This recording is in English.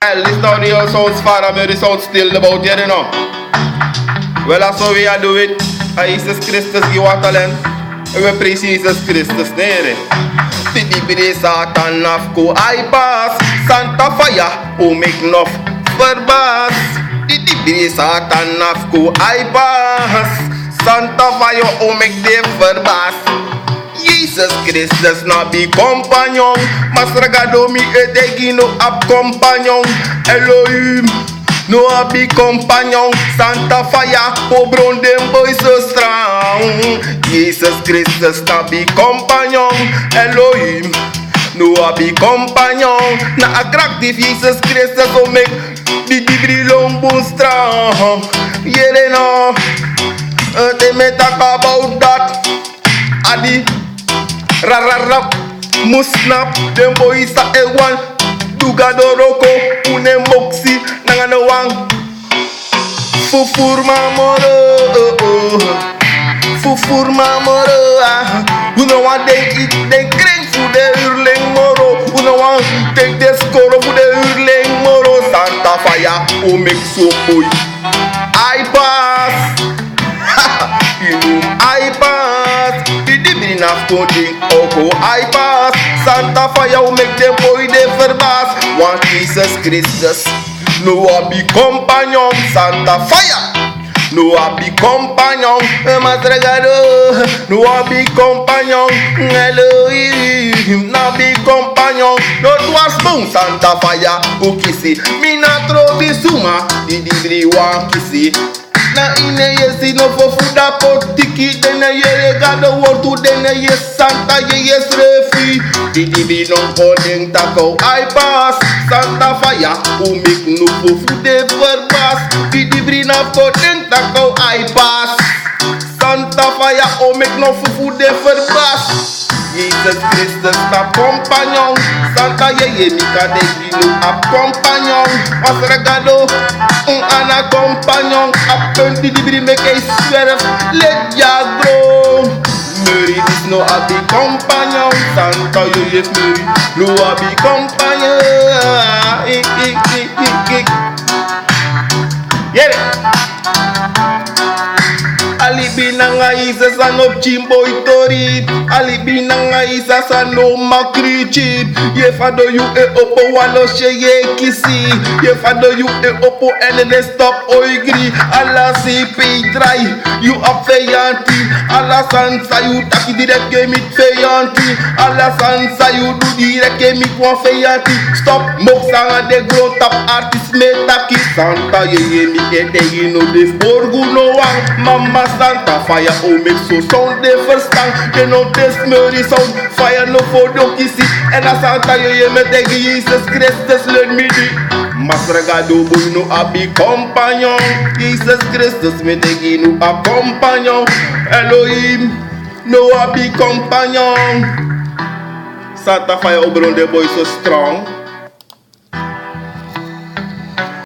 Well, this now the old sounds far, but the sound still about here, you know. Well, that's how we are do it. Jesus Christus give what talent. We praise Jesus Christus, nere. Tidibide Satan afko I pass. Santa fire, who make enough for bass. Tidibide Satan afko I pass. Santa fire, who make them for bass. Jesus Christus na be compagnon. Masragado mi edegino ab compagnon. Elohim no a be compagnon. Santa fire, oh brown them boys so strong. Jesus Christus na be compagnon. Elohim no a be compagnon. Na attractive Jesus Christus so make the dibri long bone strong. Yeah no, they may talk about that. Adi rararap musnap dem boys sa ewan dugadoroko une moksi nanganawang fufur mamoro fufur mamoro uno want they eat they crank for the hurling moro uno want take the score for the hurling moro. Santa fire who make so boy I pass you know I pass. Enough coding, oh I pass. Santa fire will make them boy they verbas. One Jesus Christus, no I be compagnon. Santa fire, no I be compagnon. Masregado, no I be compagnon. Elohim, no be compagnon. No twas boom. Santa fire, who kissy. Me not throw the suma, the dibri one kissy. Na ine yesi no for food a potiki. Dene ye gado want to dene ye Santa ye yes refi. Didi no calling tako I pass. Santa fire who make no for food ever pass. Didi bring up calling tako I pass. Santa fire who make no for food ever pass. Jesus Christus na compagnon. Santa ye mika de gino a compagnon. Masregado ana compagnon. Apun di dibri make a swerve. Let ya grow. Mary is no a be compagnon. Santa ye yes Mary no a be compagnon. Get it? Alibi nanga isa sa no chimbo itori. Alibi nanga isa sa no makrichi. Ye fado you e opo walo sheye kisi. Ye fado you e opo and they stop oigri. Ala si pay dry. You up feyanti. Ala sansa you taki direct game it feyanti. Ala sansa you do direct game it one feyanti. Stop moksanga de grow top artist me taki. Santa ye mi ete you know this borgu no one. Mama Santa fire oh make so sound the first time. They know this murder sound. Fire no for don't kiss it. And a Santa ye me take Jesus Christus learn me di. Masregado boy no a be compagnon. Jesus Christus me take no a compagnon. Elohim no a be compagnon. Santa fire oh bro the boy so strong.